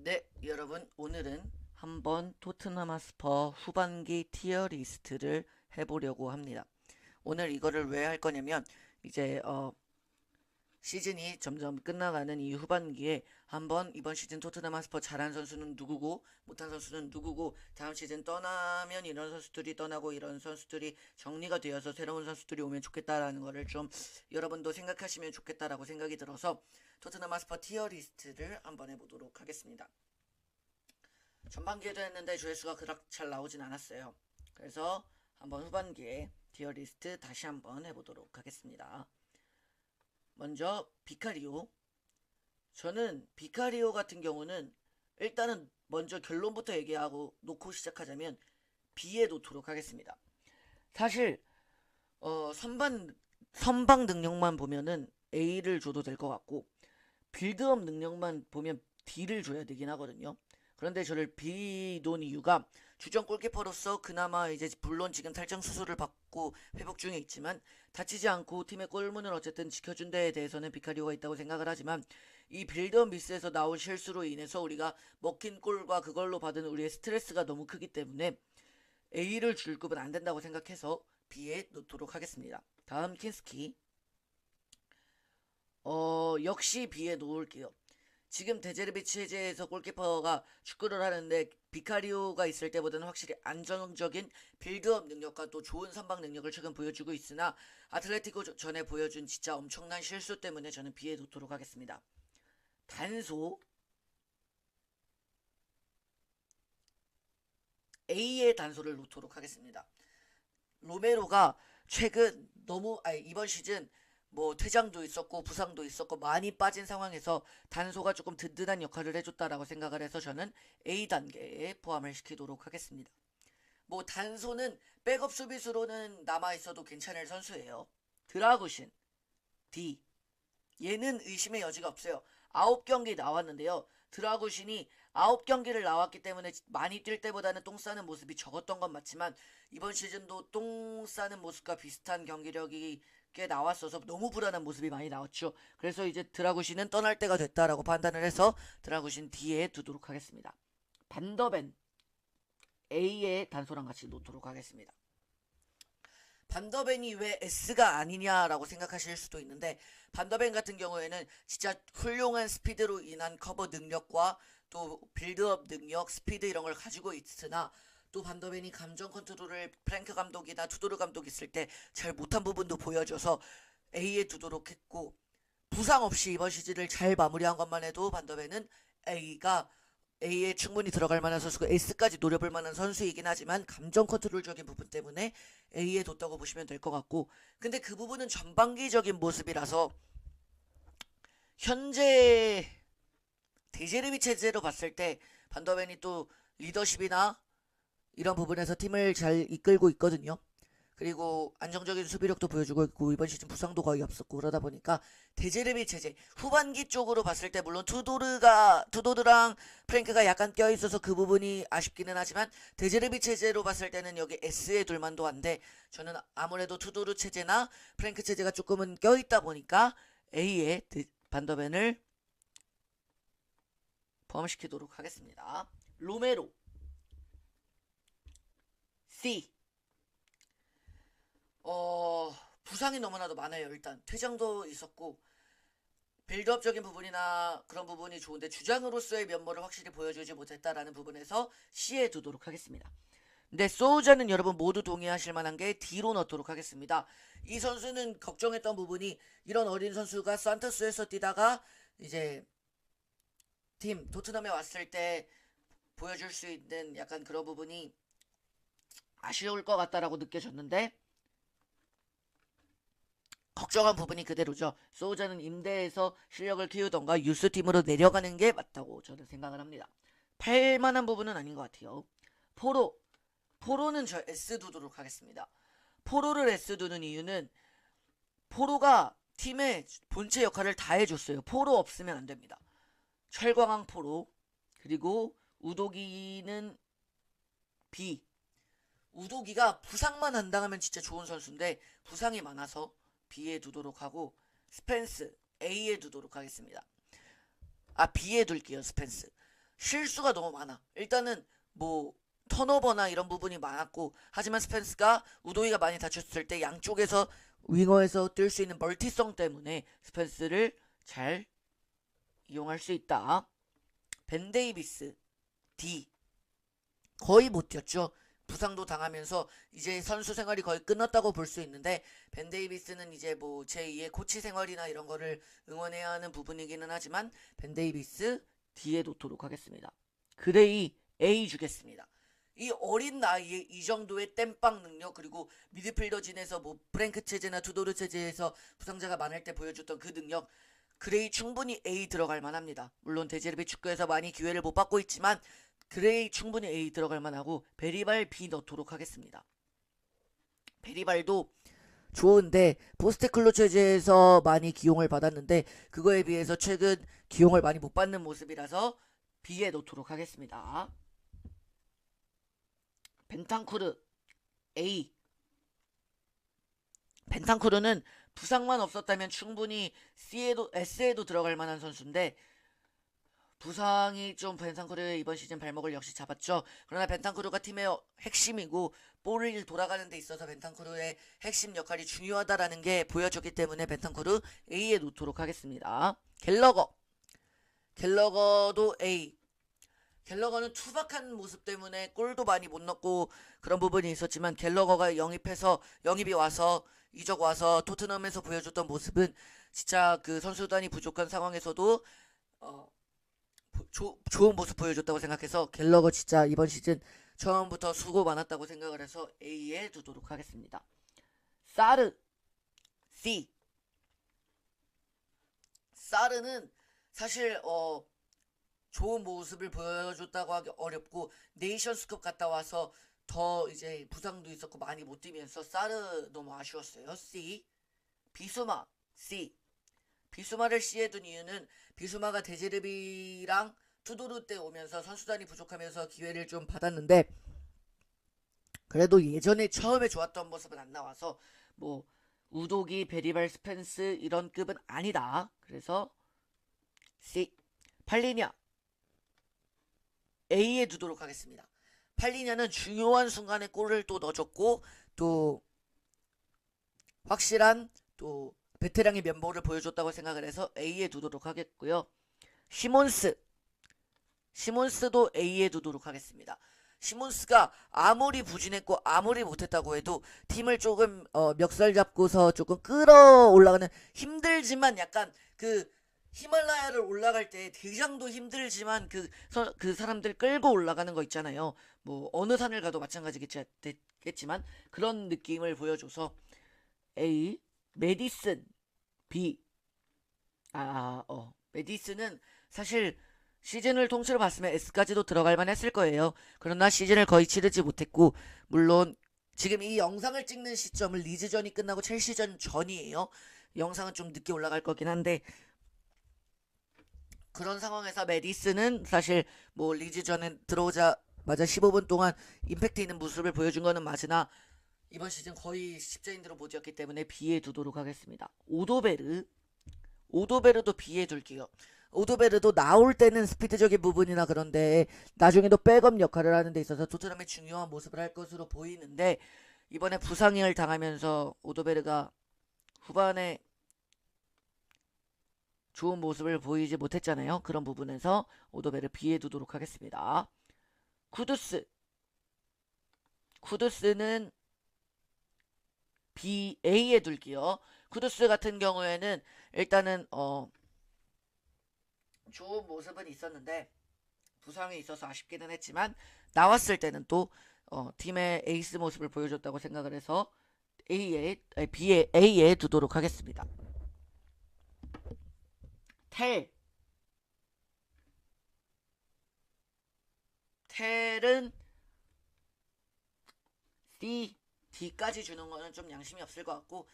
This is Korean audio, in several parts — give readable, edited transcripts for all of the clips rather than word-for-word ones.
네, 여러분 오늘은 한번 토트넘 하스퍼 후반기 티어 리스트를 해보려고 합니다. 오늘 이거를 왜 할 거냐면 이제 시즌이 점점 끝나가는 이 후반기에 한번 이번 시즌 토트넘 하스퍼 잘한 선수는 누구고 못한 선수는 누구고 다음 시즌 떠나면 이런 선수들이 떠나고 이런 선수들이 정리가 되어서 새로운 선수들이 오면 좋겠다라는 거를 좀 여러분도 생각하시면 좋겠다라고 생각이 들어서 토트넘 하스퍼 티어 리스트를 한번 해보도록 하겠습니다. 전반기에도 했는데 조회수가 그렇게 잘 나오진 않았어요. 그래서 한번 후반기에 티어 리스트 다시 한번 해보도록 하겠습니다. 먼저 비카리오. 저는 비카리오 같은 경우는 일단은 먼저 결론부터 얘기하고 놓고 시작하자면 B에 놓도록 하겠습니다. 사실 선방 능력만 보면은 A를 줘도 될 것 같고 빌드업 능력만 보면 D를 줘야 되긴 하거든요. 그런데 저를 B 놓은 이유가 주전 골키퍼로서 그나마 이제 물론 지금 탈장 수술을 받고 회복 중에 있지만 다치지 않고 팀의 골문을 어쨌든 지켜준 데에 대해서는 비카리오가 있다고 생각을 하지만 이 빌드업 미스에서 나온 실수로 인해서 우리가 먹힌 골과 그걸로 받은 우리의 스트레스가 너무 크기 때문에 A를 줄 급은 안 된다고 생각해서 B에 놓도록 하겠습니다. 다음 킨스키. 역시 B에 놓을게요. 지금 데제르비치 해제에서 골키퍼가 축구를 하는데 비카리오가 있을 때보다는 확실히 안정적인 빌드업 능력과 또 좋은 선방 능력을 최근 보여주고 있으나 아틀레티코 전에 보여준 진짜 엄청난 실수 때문에 저는 B에 놓도록 하겠습니다. 단소. A의 단소를 놓도록 하겠습니다. 로메로가 최근 이번 시즌 뭐 퇴장도 있었고 부상도 있었고 많이 빠진 상황에서 단소가 조금 든든한 역할을 해줬다라고 생각을 해서 저는 A 단계에 포함을 시키도록 하겠습니다. 뭐 단소는 백업 수비수로는 남아있어도 괜찮을 선수예요. 드라구신 D. 얘는 의심의 여지가 없어요. 9경기 나왔는데요. 드라구신이 9경기를 나왔기 때문에 많이 뛸 때보다는 똥 싸는 모습이 적었던 건 맞지만 이번 시즌도 똥 싸는 모습과 비슷한 경기력이 꽤 나왔어서 너무 불안한 모습이 많이 나왔죠. 그래서 이제 드라구신은 떠날 때가 됐다라고 판단을 해서 드라구신 D에 두도록 하겠습니다. 반더벤 A의 단소랑 같이 놓도록 하겠습니다. 반더벤이 왜 S가 아니냐라고 생각하실 수도 있는데 반더벤 같은 경우에는 진짜 훌륭한 스피드로 인한 커버 능력과 또 빌드업 능력, 스피드 이런 걸 가지고 있으나 또 반더벤이 감정 컨트롤을 프랭크 감독이나 투도르 감독 있을 때 잘 못한 부분도 보여줘서 A에 두도록 했고 부상 없이 이번 시즌을 잘 마무리한 것만 해도 반더벤은 A에 충분히 들어갈 만한 선수고 S까지 노려볼 만한 선수이긴 하지만 감정 컨트롤적인 부분 때문에 A에 뒀다고 보시면 될 것 같고 근데 그 부분은 전반기적인 모습이라서 현재 데제르비 체제로 봤을 때 반더벤이 또 리더십이나 이런 부분에서 팀을 잘 이끌고 있거든요. 그리고 안정적인 수비력도 보여주고 있고 이번 시즌 부상도 거의 없었고 그러다 보니까 데제르비 체제 후반기 쪽으로 봤을 때 물론 투도르랑 프랭크가 약간 껴있어서 그 부분이 아쉽기는 하지만 데제르비 체제로 봤을 때는 여기 S에 둘 만도 한데 저는 아무래도 투도르 체제나 프랭크 체제가 조금은 껴있다 보니까 A에 반더벤을 포함시키도록 하겠습니다. 로메로 C. 부상이 너무나도 많아요. 일단 퇴장도 있었고 빌드업적인 부분이나 그런 부분이 좋은데 주장으로서의 면모를 확실히 보여주지 못했다라는 부분에서 C에 두도록 하겠습니다. 근데 소우자는 여러분 모두 동의하실 만한 게 D로 넣도록 하겠습니다. 이 선수는 걱정했던 부분이 이런 어린 선수가 산토스에서 뛰다가 이제 팀 토트넘에 왔을 때 보여줄 수 있는 약간 그런 부분이 아쉬울 것 같다라고 느껴졌는데 걱정한 부분이 그대로죠. 소우자는 임대해서 실력을 키우던가 유스팀으로 내려가는 게 맞다고 저는 생각을 합니다. 팔만한 부분은 아닌 것 같아요. 포로는 저 S 두도록 하겠습니다. 포로를 S 두는 이유는 포로가 팀의 본체 역할을 다 해줬어요. 포로 없으면 안 됩니다. 철광왕 포로 그리고 우도기는 B. 우도기가 부상만 안 당하면 진짜 좋은 선수인데 부상이 많아서 B에 두도록 하고 스펜스 A에 두도록 하겠습니다. B에 둘게요. 스펜스. 실수가 너무 많아. 일단은 뭐 턴오버나 이런 부분이 많았고 하지만 스펜스가 우도이가 많이 다쳤을 때 양쪽에서 윙어에서 뛸 수 있는 멀티성 때문에 스펜스를 잘 이용할 수 있다. 벤 데이비스 D 거의 못 뛰었죠. 부상도 당하면서 이제 선수 생활이 거의 끝났다고 볼 수 있는데 벤 데이비스는 이제 뭐 제2의 코치 생활이나 이런 거를 응원해야 하는 부분이기는 하지만 벤 데이비스 D에 놓도록 하겠습니다. 그레이 A 주겠습니다. 이 어린 나이에 이 정도의 땜빵 능력 그리고 미드필더진에서 뭐 프랭크 체제나 투도르 체제에서 부상자가 많을 때 보여줬던 그 능력 그레이 충분히 A 들어갈 만합니다. 물론 데제르비 축구에서 많이 기회를 못 받고 있지만 그레이 충분히 A 들어갈 만하고 베리발 B 넣도록 하겠습니다. 베리발도 좋은데 포스테클로 체제에서 많이 기용을 받았는데 그거에 비해서 최근 기용을 많이 못 받는 모습이라서 B에 넣도록 하겠습니다. 벤탄쿠르 A 벤탄쿠르는 부상만 없었다면 충분히 C에도 S에도 들어갈 만한 선수인데 부상이 좀 벤탄쿠르의 이번 시즌 발목을 역시 잡았죠. 그러나 벤탄쿠르가 팀의 핵심이고 볼을 돌아가는 데 있어서 벤탄쿠르의 핵심 역할이 중요하다라는 게 보여줬기 때문에 벤탄쿠르 A에 놓도록 하겠습니다. 갤러거도 A. 갤러거는 투박한 모습 때문에 골도 많이 못 넣고 그런 부분이 있었지만 갤러거가 영입이 와서 이적 와서 토트넘에서 보여줬던 모습은 진짜 그 선수단이 부족한 상황에서도 좋은 모습 보여줬다고 생각해서 갤러거 진짜 이번 시즌 처음부터 수고 많았다고 생각을 해서 A에 두도록 하겠습니다. 사르 C. 사르는 사실 좋은 모습을 보여줬다고 하기 어렵고 네이션스컵 갔다 와서 더 이제 부상도 있었고 많이 못 뛰면서 사르 너무 아쉬웠어요. C. 비수마 C. 비수마를 C에 둔 이유는 비수마가 데제르비랑 투도르 때 오면서 선수단이 부족하면서 기회를 좀 받았는데 그래도 예전에 처음에 좋았던 모습은 안 나와서 뭐 우도기, 베리발, 스펜스 이런 급은 아니다. 그래서 C. 팔리냐 A에 두도록 하겠습니다. 팔리냐는 중요한 순간에 골을 또 넣어줬고 또 확실한 또 베테랑의 면모를 보여줬다고 생각을 해서 A에 두도록 하겠고요. 시몬스도 A에 두도록 하겠습니다. 시몬스가 아무리 부진했고 아무리 못했다고 해도 팀을 조금 멱살 잡고서 조금 끌어올라가는 힘들지만 약간 그 히말라야를 올라갈 때 대장도 힘들지만 그 사람들 끌고 올라가는 거 있잖아요. 뭐 어느 산을 가도 마찬가지겠지만 그런 느낌을 보여줘서 A. 메디슨 B. 메디슨은 사실 시즌을 통째로 봤으면 S까지도 들어갈 만 했을 거예요. 그러나 시즌을 거의 치르지 못했고 물론 지금 이 영상을 찍는 시점은 리즈전이 끝나고 첼시전 전이에요. 영상은 좀 늦게 올라갈 거긴 한데 그런 상황에서 메디슨은 사실 뭐 리즈전에 들어오자마자 15분 동안 임팩트 있는 모습을 보여준 거는 맞으나 이번 시즌 거의 십자인대로 못 이었기 때문에 B에 두도록 하겠습니다. 오도베르도 B에 둘게요. 오도베르도 나올 때는 스피드적인 부분이나 그런데 나중에도 백업 역할을 하는 데 있어서 토트넘의 중요한 모습을 할 것으로 보이는데 이번에 부상을 당하면서 오도베르가 후반에 좋은 모습을 보이지 못했잖아요. 그런 부분에서 오도베르 B에 두도록 하겠습니다. 쿠두스는 B, A에 둘게요. 쿠두스 같은 경우에는 일단은 좋은 모습은 있었는데 부상이 있어서 아쉽기는 했지만 나왔을 때는 또 팀의 에이스 모습을 보여줬다고 생각을 해서 A에 두도록 하겠습니다. 텔은 C, D까지 주는 거는 좀 양심이 없을 것 같고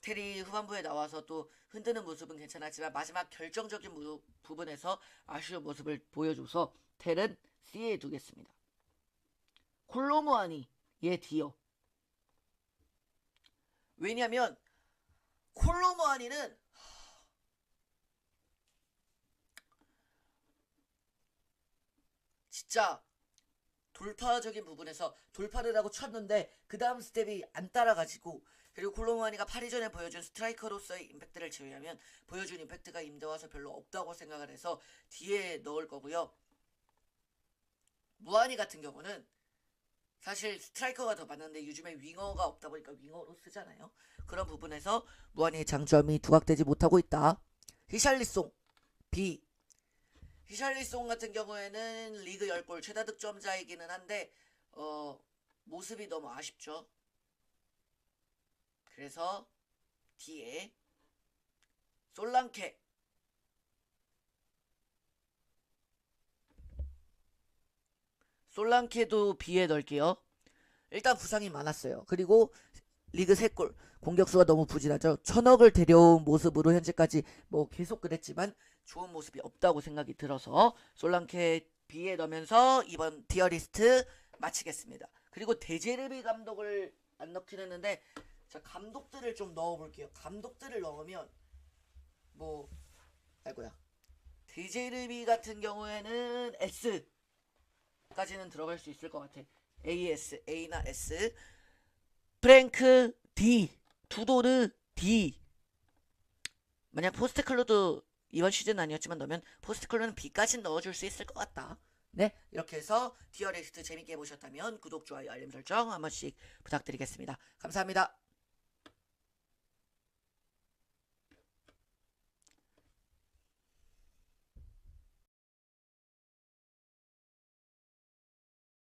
텔이 후반부에 나와서 또 흔드는 모습은 괜찮았지만 마지막 결정적인 부분에서 아쉬운 모습을 보여줘서 텔은 C에 두겠습니다. 콜로무아니 얘 D요. 왜냐면 콜로무아니는 진짜 돌파적인 부분에서 돌파를 하고 쳤는데 그 다음 스텝이 안 따라가지고, 그리고 콜로무아니가 파리전에 보여준 스트라이커로서의 임팩트를 제외하면 보여준 임팩트가 임대 와서 별로 없다고 생각을 해서 뒤에 넣을 거고요. 무아니 같은 경우는 사실 스트라이커가 더 많은데 요즘에 윙어가 없다 보니까 윙어로 쓰잖아요. 그런 부분에서 무아니의 장점이 두각되지 못하고 있다. 히샬리송 B. 히샬리송 같은 경우에는 리그 10골 최다 득점자이기는 한데 모습이 너무 아쉽죠. 그래서 D에 솔랑케. 솔랑케도 B에 넣을게요. 일단 부상이 많았어요. 그리고 리그 3골, 공격수가 너무 부진하죠. 1000억을 데려온 모습으로 현재까지 뭐 계속 그랬지만 좋은 모습이 없다고 생각이 들어서 솔랑케 B에 넣으면서 이번 티어리스트 마치겠습니다. 그리고 데제르비 감독을 안 넣긴 했는데, 자, 감독들을 좀 넣어볼게요. 감독들을 넣으면 뭐 아이고야, 데제르비 같은 경우에는 S까지는 들어갈 수 있을 것 같아. AS, A나 S. 프랭크 D, 투도르 D. 만약 포스트클로도 이번 시즌 아니었지만 넣으면 포스트클로는 B까지 넣어줄 수 있을 것 같다. 네, 이렇게 해서 티어리스트 재밌게 보셨다면 구독, 좋아요, 알림 설정 한 번씩 부탁드리겠습니다. 감사합니다.